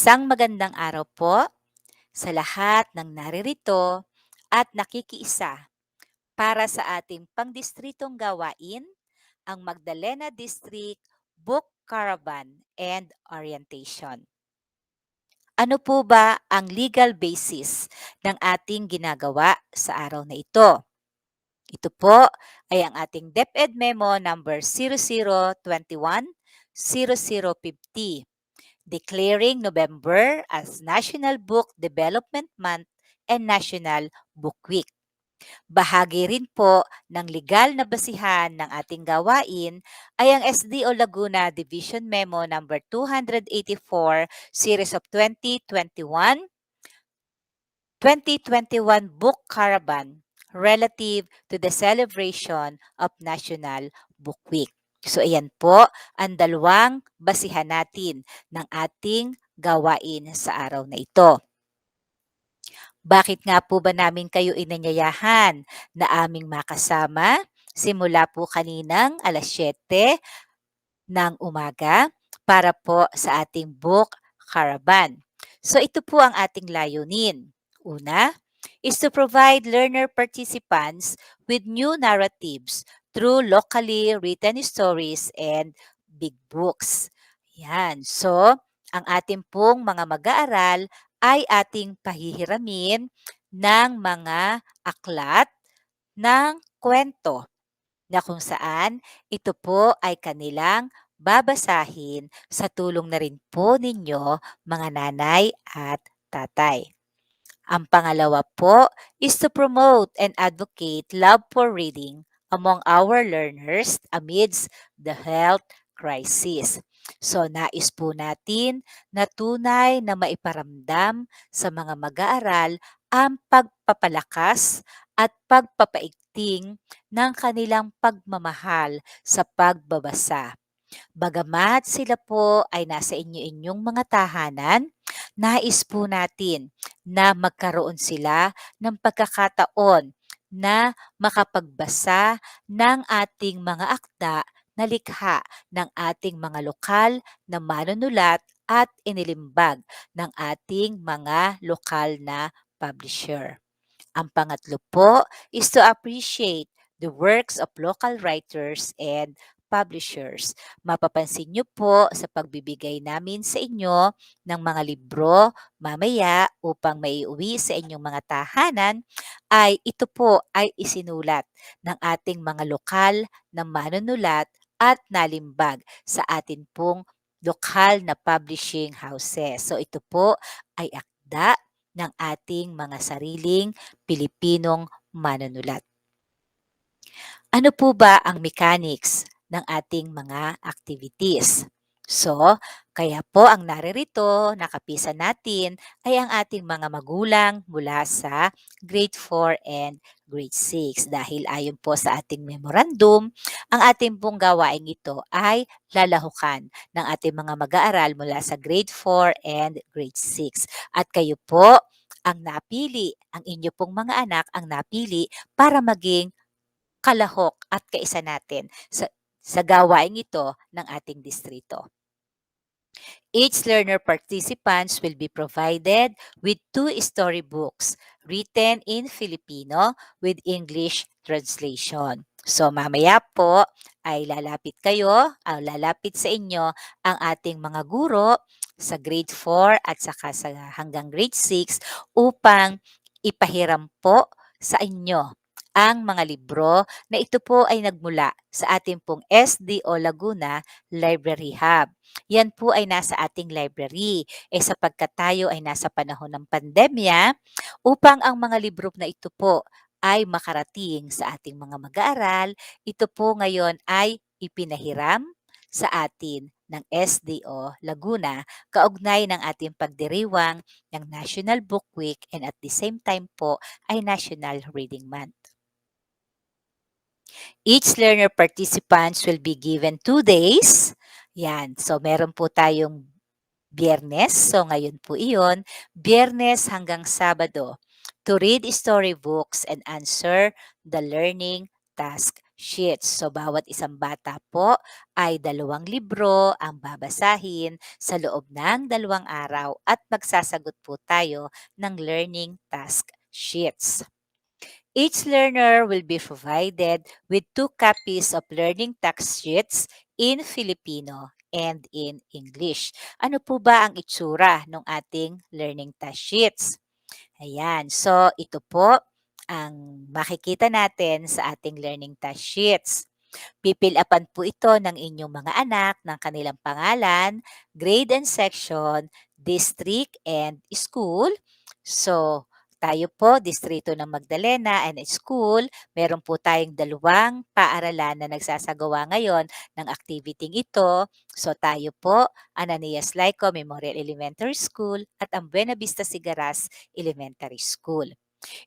Isang magandang araw po sa lahat ng naririto at nakikiisa para sa ating pangdistritong gawain, ang Magdalena District Book Caravan and Orientation. Ano po ba ang legal basis ng ating ginagawa sa araw na ito? Ito po ay ang ating DepEd Memo number 0021-0050, declaring November as National Book Development Month and National Book Week. Bahagi rin po ng legal na basihan ng ating gawain ay ang SDO Laguna Division Memo number 284 Series of 2021 Book Caravan relative to the celebration of National Book Week. So ayan po ang dalawang basihan natin ng ating gawain sa araw na ito. Bakit nga po ba namin kayo inanyayahan na aming makasama simula po kaninang alas 7 ng umaga para po sa ating book caravan? So ito po ang ating layunin. Una is to provide learner participants with new narratives through locally written stories and big books. Yan. So, ang ating pong mga mag-aaral ay ating pahihiramin ng mga aklat ng kwento na kung saan ito po ay kanilang babasahin sa tulong na rin po ninyo mga nanay at tatay. Ang pangalawa po is to promote and advocate love for reading among our learners amidst the health crisis. So nais po natin na tunay na maiparamdam sa mga mag-aaral ang pagpapalakas at pagpapaigting ng kanilang pagmamahal sa pagbabasa. Bagamat sila po ay nasa inyo-inyong mga tahanan, nais po natin na magkaroon sila ng pagkakataon na makapagbasa ng ating mga akda na likha ng ating mga lokal na manunulat at inilimbag ng ating mga lokal na publisher. Ang pangatlo po is to appreciate the works of local writers and publishers. Mapapansin niyo po sa pagbibigay namin sa inyo ng mga libro mamaya upang maiuwi sa inyong mga tahanan ay ito po ay isinulat ng ating mga lokal na manunulat at nalimbag sa atin pong lokal na publishing houses. So ito po ay akda ng ating mga sariling Pilipinong manunulat. Ano po ba ang mechanics ng ating mga activities? So, kaya po ang naririto, nakapisan natin, ay ang ating mga magulang mula sa grade 4 and grade 6. Dahil ayon po sa ating memorandum, ang ating pong gawain ito ay lalahukan ng ating mga mag-aaral mula sa grade 4 and grade 6. At kayo po ang napili, ang inyo pong mga anak ang napili para maging kalahok at kaisa natin sa gawain ito ng ating distrito. Each learner participants will be provided with 2 storybooks written in Filipino with English translation. So mamaya po ay lalapit sa inyo ang ating mga guro sa grade 4 at saka sa hanggang grade 6 upang ipahiram po sa inyo ang mga libro na ito po ay nagmula sa ating pong SDO Laguna Library Hub. Yan po ay nasa ating library. Sapagkat tayo ay nasa panahon ng pandemya, upang ang mga libro na ito po ay makarating sa ating mga mag-aaral, ito po ngayon ay ipinahiram sa atin ng SDO Laguna kaugnay ng ating pagdiriwang ng National Book Week and at the same time po ay National Reading Month. Each learner participants will be given 2 days. Yan. So, meron po tayong Biyernes. So, ngayon po iyon. Biyernes hanggang Sabado to read storybooks and answer the learning task sheets. So bawat isang bata po ay 2 libro ang babasahin sa loob ng 2 araw at magsasagot po tayo ng learning task sheets. Each learner will be provided with 2 copies of learning text sheets in Filipino and in English. Ano po ba ang itsura ng ating learning task sheets? Ayan, so ito po ang makikita natin sa ating learning task sheets. Pipilapan po ito ng inyong mga anak ng kanilang pangalan, grade and section, district and school. So, tayo po, Distrito ng Magdalena and School, meron po tayong 2 paaralan na nagsasagawa ngayon ng activity ito. So, tayo po, Ananias Laico Memorial Elementary School at ang Buena Vista Sigaras Elementary School.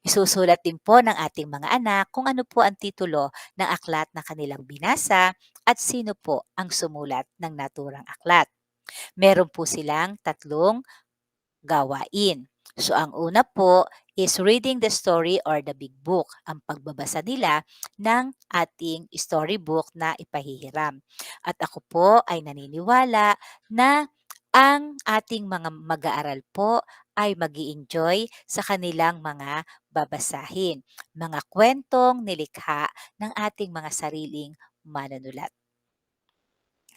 Isusulat din po ng ating mga anak kung ano po ang titulo ng aklat na kanilang binasa at sino po ang sumulat ng naturang aklat. Meron po silang 3 gawain. So ang una po is reading the story or the big book, ang pagbabasa nila ng ating storybook na ipahihiram. At ako po ay naniniwala na ang ating mga mag-aaral po ay mag enjoy sa kanilang mga babasahin, mga kwentong nilikha ng ating mga sariling manunulat.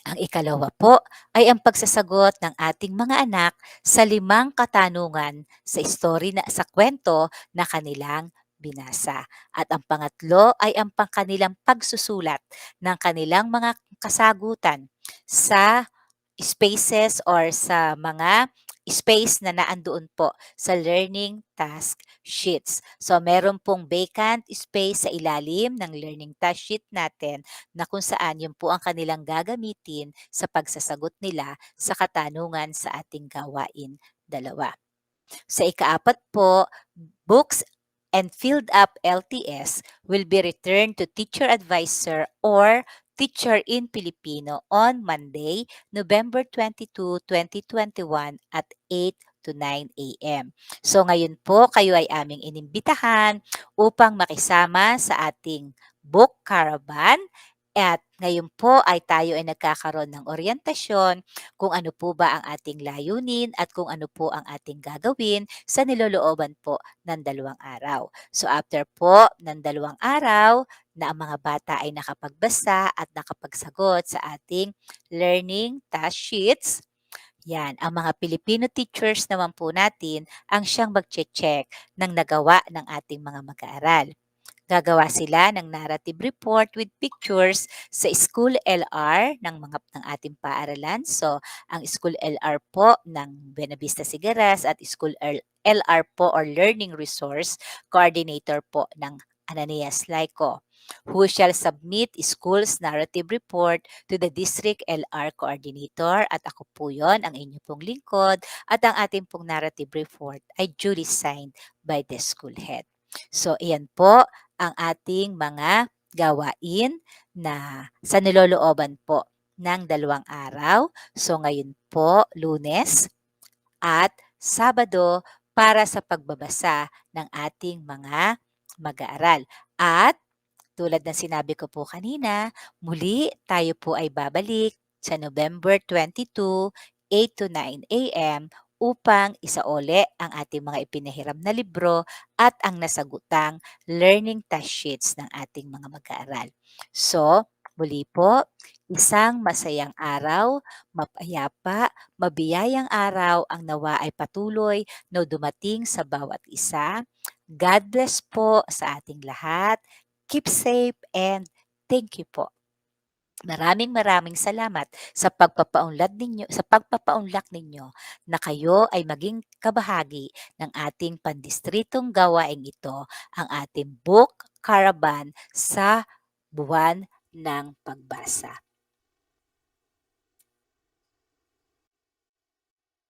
Ang ikalawa po ay ang pagsasagot ng ating mga anak sa 5 katanungan sa kwento na kanilang binasa. At ang pangatlo ay ang pangkanilang pagsusulat ng kanilang mga kasagutan sa spaces or sa mga space na naandoon po sa learning task sheets. So, meron pong vacant space sa ilalim ng learning task sheet natin na kung saan yun po ang kanilang gagamitin sa pagsasagot nila sa katanungan sa ating gawain dalawa. Sa ikaapat po, books and filled up LTS will be returned to teacher advisor or teacher in Filipino on Monday, November 22, 2021 at 8 to 9 a.m. So ngayon po kayo ay aming inimbitahan upang makisama sa ating book caravan at ngayon po ay tayo ay nagkakaroon ng oryentasyon kung ano po ba ang ating layunin at kung ano po ang ating gagawin sa nilolooban po ng 2 araw. So after po ng 2 araw na ang mga bata ay nakapagbasa at nakapagsagot sa ating learning task sheets, yan, ang mga Filipino teachers naman po natin ang siyang magche-check ng nagawa ng ating mga mag-aaral. Gagawa sila ng narrative report with pictures sa school LR ng ating paaralan. So, ang school LR po ng Buena Vista Sigaras at school LR po or Learning Resource Coordinator po ng Ananias Laico, who shall submit school's narrative report to the District LR Coordinator at ako po yon ang inyong pong lingkod at ang ating pong narrative report ay duly signed by the school head. So, iyan po ang ating mga gawain na sa nilolooban po ng 2 araw. So ngayon po, Lunes at Sabado para sa pagbabasa ng ating mga mag-aaral. At tulad ng sinabi ko po kanina, muli tayo po ay babalik sa November 22, 8 to 9 a.m. upang isauli ang ating mga ipinahiram na libro at ang nasagutang learning task sheets ng ating mga mag-aaral. So, muli po, isang masayang araw, mapayapa, mabiyayang araw ang nawa ay patuloy na dumating sa bawat isa. God bless po sa ating lahat. Keep safe and thank you po. Maraming maraming salamat sa pagpapaunlak ninyo na kayo ay maging kabahagi ng ating pandistritong gawaing ito, ang ating book caravan sa buwan ng pagbasa.